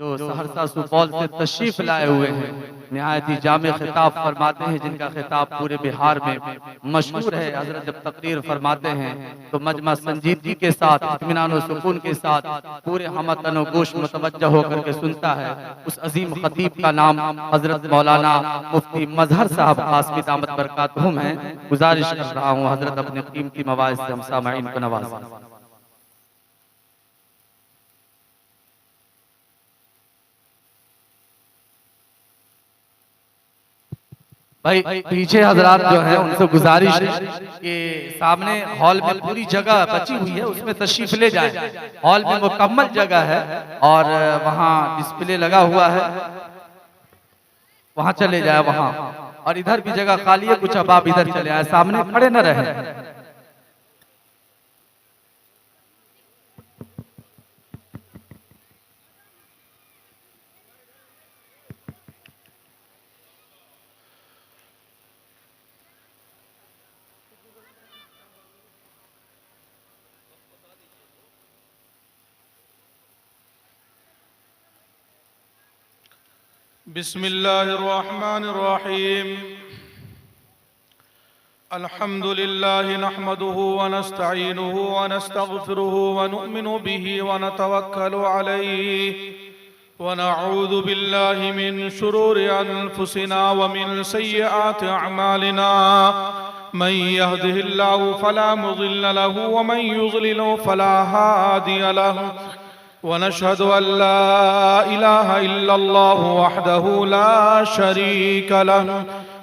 जो सहरसा सुपौल से तशरीफ लाए हुए हैं, निहायत ही जामे खिताब फरमाते हैं, जिनका खिताब पूरे बिहार में मशहूर है। हजरत जब तकरीर फरमाते हैं तो मजमा संजीदगी के साथ, इत्मीनान और सुकून के साथ पूरे हमतन व गोश मुतवज्जह होकर के सुनता है। उस अजीम खतीब का नाम हजरत मौलाना मुफ्ती मजहर साहब कासमी दामत बरकातहुम हैं। गुजारिश कर रहा हूँ हजरत अपने कीमती मवाइज से हम सामईन को नवाजें। भाई पीछे हजरात जो हैं उनसे गुजारिश है कि सामने हॉल में पूरी जगह बची हुई है, उसमें तशरीफ ले जाएं। हॉल में मुकम्मल जगह है और वहाँ डिस्प्ले लगा हुआ है, वहाँ चले जाए वहाँ। और इधर भी जगह खाली है, कुछ अब आप इधर चले आए, सामने खड़े न रहें। बिस्मिल्लाहिर्रहमानिर्रहीम। अल्हम्दुलिल्लाहि नहमदुहु व नस्तईनुहु व नस्तगफिरुहु व नुमिनु बिही व नतवक्कलु अलैहि व नऊज़ु बिल्लाहि मिन शुरूरि अनफुसिना व मिन सय्यिआति अअमालिना। मन यहदिहिल्लाहु फला मुज़िल्ल लहु व मन युज़लिल फला हादिय लहु। वनशहदु अल्ला इलाहा इल्लल्लाहु वहदहु ला शरीक लहु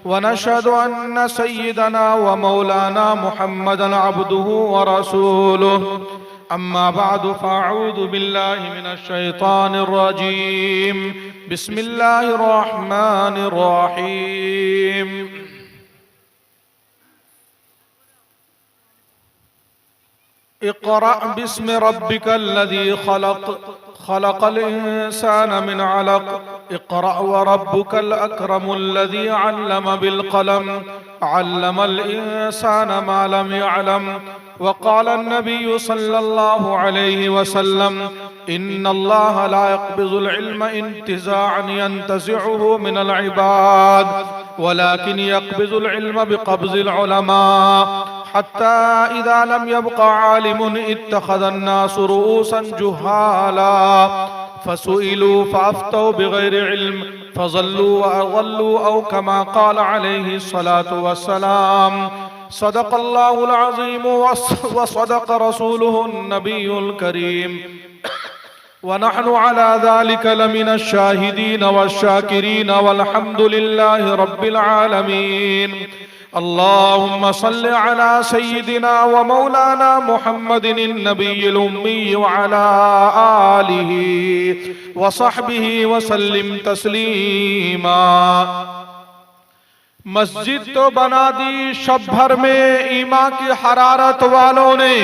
वनशहदु अन्न सय्यिदना व मौलाना मुहम्मदन अब्दुहु व रसूलुहु। अम्मा बअदु फ़अऊज़ु बिल्लाहि मिनश शैतानिर रजीम। बिस्मिल्लाहिर रहमानिर रहीम। इक़रा बिस्मि रब्बिकल्लज़ी खलक़ खलक़ल इंसान मिन अलक़। इक़रा व रब्बुकल अकरमुल्लज़ी अल्लम बिल क़लम अल्लमल इंसान मा लम यअलम। व क़ाल अन्नबिय्यु सल्लल्लाहु अलैहि वसल्लम इन्नल्लाह ला यक़बिज़ुल इल्म इंतिज़ाअन यंतज़िउहु मिनल इबाद वलाकिन यक़बिज़ुल इल्म बिक़ब्ज़िल उलमा हत्ता इज़ा लम यब्क़ा आलिमुन इत्तख़ज़न्नासु रुऊसन जुहाला फसुइलू फ़अफ़्तौ बिग़ैरि इल्म फ़ज़ल्लू व अज़ल्लू औ कमा क़ाल अलैहि सलातु वस्सलाम। सदक़ल्लाहुल अज़ीम व सदक़ रसूलुहुन नबियुल करीम व नहनु अला ज़ालिका लमिनश शाहिदीन वश्शाकिरीन वल्हम्दुलिल्लाहि रब्बिल आलमीन। अल्लाहुम्मा सल्लि अला सय्यिदिना व मौलाना मुहम्मदिन नबिय्यिल उम्मी व अला आलिहि व सहबिहि व सल्लिम तस्लीमा। मस्जिद तो बना दी शब भर में ईमान की हरारत वालों ने,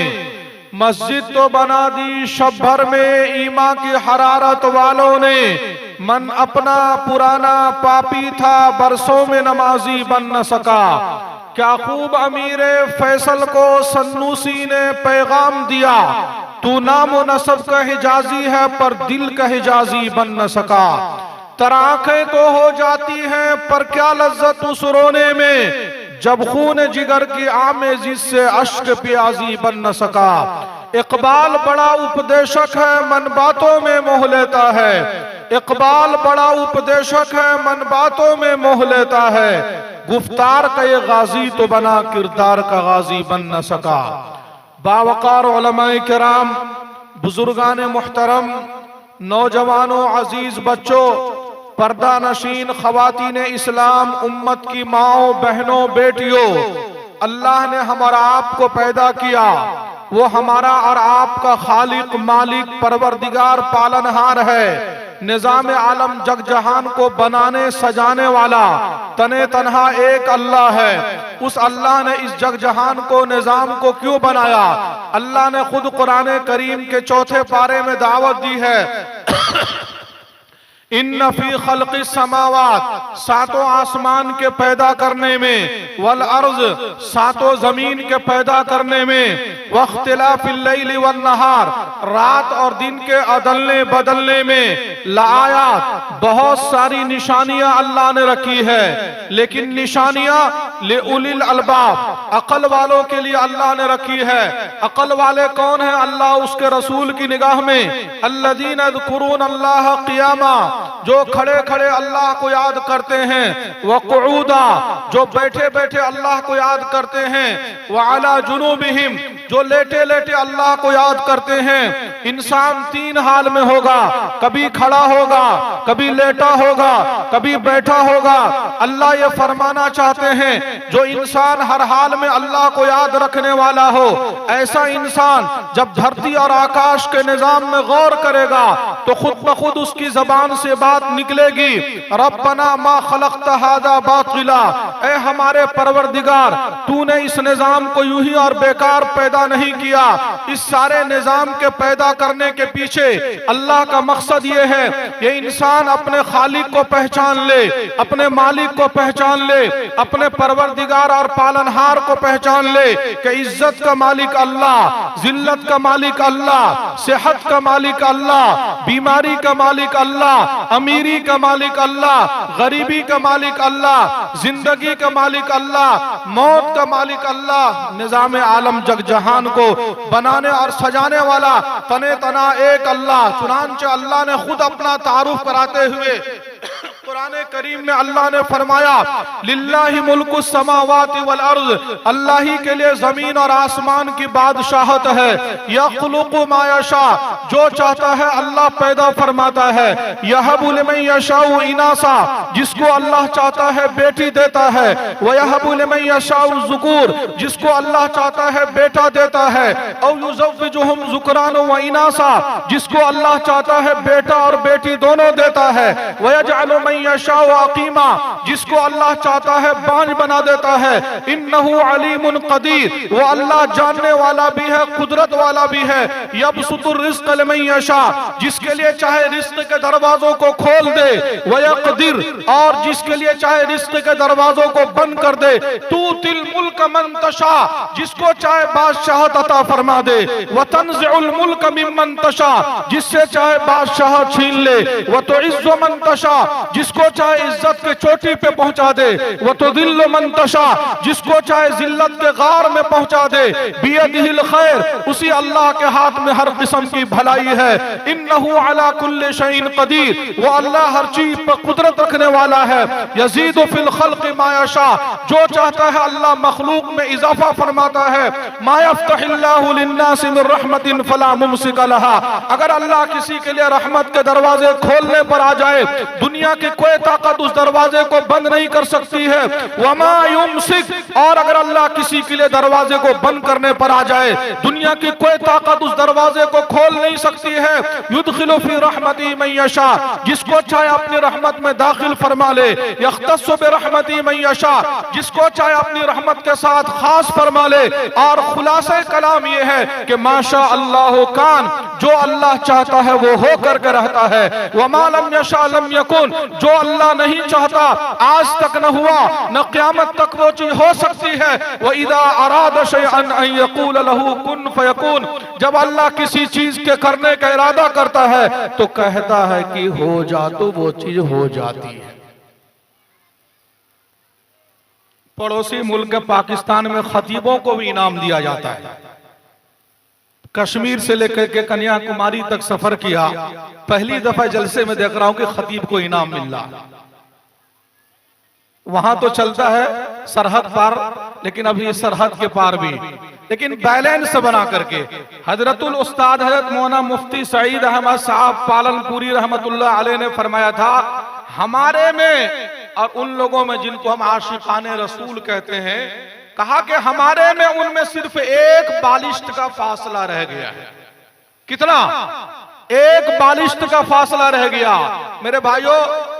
मस्जिद तो बना दी शब भर में ईमान की हरारत वालों ने। मन अपना पुराना पापी था, बरसों में नमाजी बन न सका। क्या खूब अमीरे फैसल को सन्नूसी ने पैगाम दिया, तू नाम नसब का हिजाजी है पर दिल का हिजाजी बन न सका। तराखें तो हो जाती हैं पर क्या लज्जत उस रोने में, जब खून जिगर की आमेज़ी से अश्क प्याजी बन न सका। इकबाल बड़ा उपदेशक है, मन बातों में मोह लेता है। इकबाल बड़ा उपदेशक है, मन बातों में मोह लेता है। गुफ्तार का ये गाजी तो बना, किरदार का गाजी बन न सका। बावकार उलमाए किराम, बुजुर्गान मुहतरम, नौजवानों, अजीज बच्चों, पर्दा नशीन ख़वातीन इस्लाम, उम्मत की माओ, बहनों, बेटियों, अल्लाह ने हमारा आपको पैदा किया, वो हमारा और आपका खालिक, मालिक, परवरदिगार, पालनहार है। निज़ाम आलम जग जहान को बनाने सजाने वाला तने तन्हा एक अल्लाह है। उस अल्लाह ने इस जग जहान को, निज़ाम को क्यों बनाया? अल्लाह ने खुद कुरान करीम के 4 पारे में दावत दी है इन्न फी खल्क़ि समावात, सातों आसमान के पैदा करने में, वल अर्ज़, सातों जमीन के पैदा करने में, वख्तिलाफिल लैली वन नहार, रात और दिन के अदलने बदलने में, लायात, बहुत सारी निशानियां अल्लाह ने रखी है। लेकिन निशानियां ले उलिल अलबाब, अकल वालों के लिए अल्लाह ने रखी है। अकल वाले कौन है? अल्लाह उसके रसूल की निगाह में, अल्लज़ीना यज़कुरून अल्लाह क़ियामा, जो खड़े खड़े अल्लाह को याद करते हैं, व क़ुऊदा, जो बैठे बैठे अल्लाह को याद करते हैं, व अला जुनूबिहिम, जो लेटे लेटे अल्लाह को याद करते हैं। इंसान तीन हाल में होगा, कभी खड़ा होगा, कभी लेटा होगा, कभी बैठा होगा। अल्लाह ये फरमाना चाहते हैं जो इंसान हर हाल में अल्लाह को याद रखने वाला हो, ऐसा इंसान जब धरती और आकाश के निजाम में गौर करेगा तो खुद ब खुद उसकी जबान से बात निकलेगी, रब्बना मा खलक़्त हाज़ा बातिला, ऐ हमारे परवरदिगार, तूने इस निजाम को यूं ही और बेकार पैदा नहीं किया। इस सारे निजाम के पैदा करने के पीछे अल्लाह का मकसद ये है कि इंसान अपने खालिक को पहचान ले, अपने मालिक को पहचान ले, अपने परवरदिगार और पालनहार को पहचान ले कि इज्जत का मालिक अल्लाह, जिल्लत का मालिक अल्लाह, सेहत का मालिक अल्लाह, बीमारी का मालिक अल्लाह, अमीरी का मालिक अल्लाह, गरीबी का मालिक अल्लाह, जिंदगी का मालिक अल्लाह, मौत का मालिक अल्लाह। निजाम आलम जग जहान को बनाने और सजाने वाला तने तना एक अल्लाह। चुनांचे अल्लाह ने खुद अपना तारुफ कराते हुए कुराने करीम में अल्लाह ने फरमाया, लिल्लाहि मुल्कु समावाति वल अर्ज़, अल्लाह ही के लिए जमीन और आसमान की बादशाहत है। यख्लुकु मा यशा, जो चाहता है अल्लाह पैदा फरमाता है। यहबु लिमन यशाउ इनासा, जिसको अल्लाह चाहता है बेटी देता है। व यहबु लिमन यशाउ ज़ुकूर, जिसको अल्लाह चाहता है बेटा देता है। औ युज़व्विजुहुम ज़ुकरान व इनासा, जिसको अल्लाह चाहता है बेटा और बेटी दोनों देता है। व यजअलु मन यशाउ अक़ीमा, जिसको अल्लाह चाहता है बांझ बना देता है। इन्नहु अलीमुन क़दीर, वो अल्लाह जानने वाला भी है, कुदरत वाला भी है। यबसुतुर रिज़्क़ लिमन यशा, जिसके लिए चाहे रिज़्क़ के दरवाजों को खोल दे, व यक़दिर, और जिसके लिए चाहे रिज़्क़ के दरवाजों को बंद कर दे। तूतिल मुल्क मन तशा, जिसको चाहे बादशाहत अता फरमा दे। व तंज़िउल मुल्क मिम्मन तशा, जिससे चाहे बादशाह छीन ले। व तुइज़्ज़ु मन तशा, जिसको चाहे इज्जत के चोटी पे पहुंचा दे। वो तो दिल मन तशा, जिसको चाहे जिल्लत के गार में पहुंचा दे। बियदिहिल खैर, उसी अल्लाह के हाथ में हर किस्म की भलाई है। इन्नहु अला कुल्लि शैइन कदीर, वो अल्लाह हर चीज पर कुदरत रखने वाला है। यजीदु फिल खल्क़ि मा यशा, जो चाहता है अल्लाह मखलूक में इजाफा फरमाता है। मा यफ्तहिल्लाहु लिन्नासि मिन रहमतिन फला मुमसिक लहा, अगर अल्लाह किसी के लिए रहमत के दरवाजे खोलने पर आ जाए, दुनिया की कोई ताकत उस दरवाजे को बंद नहीं कर सकती है। वमा युमसिक, और अगर अल्लाह किसी के लिए दरवाजे को बंद करने पर आ जाए, दुनिया की कोई ताकत उस दरवाजे को खोल नहीं सकती है। युदखिलु फी रहमती मन यशा, जिसको चाहे अपनी रहमत में दाखिल फरमा ले। यख्तस्सु बि रहमती मन यशा, जिसको चाहे अपनी रहमत के साथ खास फरमा ले। और खुलासा कलाम यह है कि माशा अल्लाह कान, जो अल्लाह चाहता है वो हो करके रहता है। वमा लम यशा लम यकुन, जो अल्लाह नहीं चाहता आज तक न हुआ, न क़यामत तक वो चीज हो सकती है। व इदा अरादा शैअन अन यक़ूल लहू कुन फयकून, जब अल्लाह किसी चीज के करने का इरादा करता है तो कहता है कि हो जा, तो वो चीज हो जाती है। पड़ोसी मुल्क पाकिस्तान में खतीबों को भी इनाम दिया जाता है। कश्मीर से लेकर के कन्याकुमारी तक सफर किया, पहली दफा जलसे में देख रहा हूं कि खतीब को इनाम मिल रहा। वहां तो चलता है सरहद पार, लेकिन अभी सरहद के पार भी, लेकिन बैलेंस बना करके। हजरतुल उस्ताद हजरत मौलाना मुफ्ती सईद अहमद साहब पालनपुरी रहमतुल्लाह अलैह ने फरमाया था, हमारे में और उन लोगों में जिनको हम आशिकाने रसूल कहते हैं, कहा कि हमारे में उनमें सिर्फ एक बालिश्त का फासला रह गया है। कितना? एक बालिश्त का फासला रह गया। मेरे भाइयों,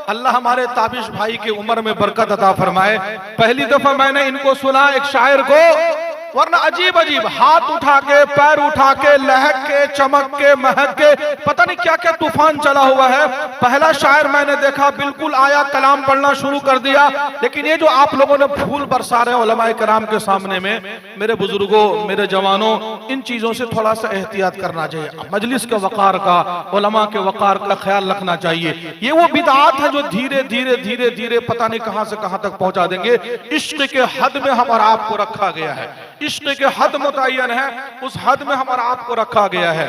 अल्लाह हमारे ताबिश भाई की उम्र में बरकत अता फरमाए। पहली दफा मैंने इनको सुना, एक शायर को वरना अजीब अजीब हाथ उठा के, पैर उठा के, लहक के, चमक के, महक के, पता नहीं क्या क्या तूफान चला हुआ है। पहला शायर मैंने देखा बिल्कुल आया, कलाम पढ़ना शुरू कर दिया। लेकिन ये जो आप लोगों ने फूल बरसा रहे हैं उलमाए कराम के सामने में, मेरे बुजुर्गों, मेरे जवानों, इन चीजों से थोड़ा सा एहतियात करना चाहिए। मजलिस के वकार का, उलमा के वकार का ख्याल रखना चाहिए। ये वो बिदआत है जो धीरे धीरे धीरे धीरे पता नहीं कहां से कहां तक पहुंचा देंगे। इश्क के हद में हम और आपको रखा गया है, इश्क के हद मुतय्यन है, उस हद में हम और आपको रखा गया है।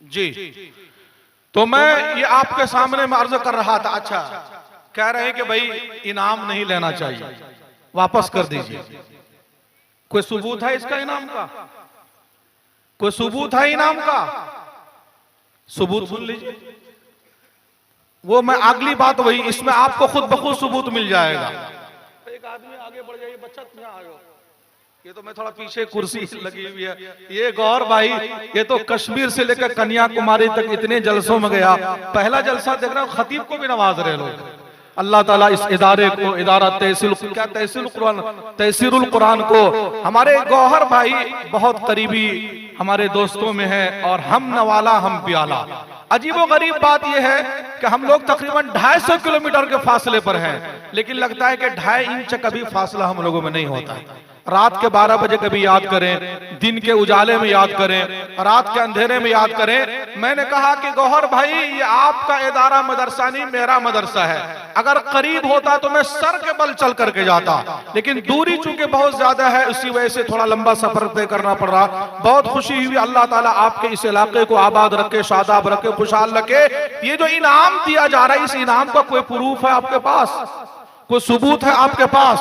जी, तो मैं ये आपके सामने में अर्ज कर रहा था। अच्छा, कह रहे हैं कि भाई इनाम नहीं लेना चाहिए, वापस कर दीजिए। कोई सबूत है इसका इनाम का? कोई सबूत है इनाम का? सबूत सुन लीजिए। वो मैं अगली बात वही, इसमें आपको खुद बखुद सबूत मिल जाएगा। एक आदमी आगे बढ़ जाइए, बच्चा तुम आ जाओ। ये तो मैं थोड़ा पीछे कुर्सी लगी हुई है। ये गौर भाई, ये तो कश्मीर से लेकर कन्याकुमारी तक इतने जलसों में गया। पहला जलसा देख रहा हूं, खतीब को भी नवाज रहे लोग। अल्लाह ताला इस इदारे को, इदारा तहसीरुल कुरान को, हमारे गौहर भाई बहुत करीबी हमारे दोस्तों में है, और हम नवाला हम प्याला। अजीबो गरीब बात यह है कि हम लोग तकरीबन 250 किलोमीटर के फासले पर हैं, लेकिन लगता है कि 2.5 इंच कभी फासला हम लोगों में नहीं होता है। रात के 12 बजे कभी याद करें, दिन के उजाले में याद करें, रात के अंधेरे में याद करें। मैंने कहा कि गौहर भाई, ये आपका इदारा मदरसा नहीं, मेरा मदरसा है। अगर करीब होता तो मैं सर के बल चल करके जाता, लेकिन दूरी चूंकि बहुत ज्यादा है, इसी वजह से थोड़ा लंबा सफर तय करना पड़ रहा। बहुत खुशी हुई, अल्लाह ताला आपके इस इलाके को आबाद रखे, शादाब रखे, खुशहाल रखे। ये जो इनाम दिया जा रहा है, इस इनाम का कोई प्रूफ है आपके पास? कोई सबूत है आपके पास?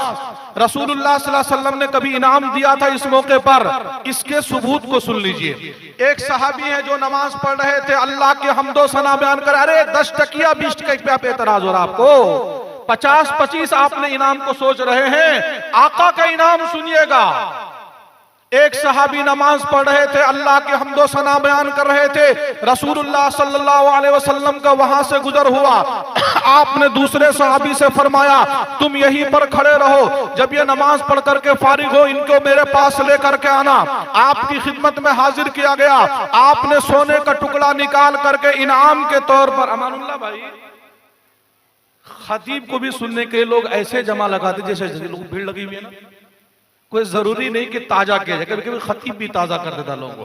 रसूलुल्लाह सल्लल्लाहु अलैहि वसल्लम ने कभी इनाम दिया था इस मौके पर? इसके सबूत को सुन लीजिए। एक सहाबी है जो नमाज पढ़ रहे थे, अल्लाह के हम्दो सना बयान कर, अरे 10 टकिया 20 टकिया पे एतराज हो रहा आपको, 50-25 आपने इनाम को सोच रहे हैं। आका का इनाम सुनिएगा। एक सहाबी नमाज पढ़ रहे थे, अल्लाह के हम्दो सना बयान कर रहे थे, रसूलुल्लाह सल्लल्लाहु अलैहि वसल्लम का वहां से गुजर हुआ। आपने दूसरे सहाबी से फरमाया, तुम यहीं पर खड़े रहो, जब ये नमाज पढ़ करके फारिग हो, इनको मेरे पास लेकर के आना। आपकी खिदमत में हाजिर किया गया। आपने सोने का टुकड़ा निकाल करके इनाम के तौर पर, अमानुल्लाह भाई, खतीब को भी सुनने के लोग ऐसे जमा लगाते जैसे लोग भीड़ लगी हुई है ना। कोई जरूरी नहीं कि ताजा किया जाए, कभी कभी खतीब भी ताजा कर देता लोगों को।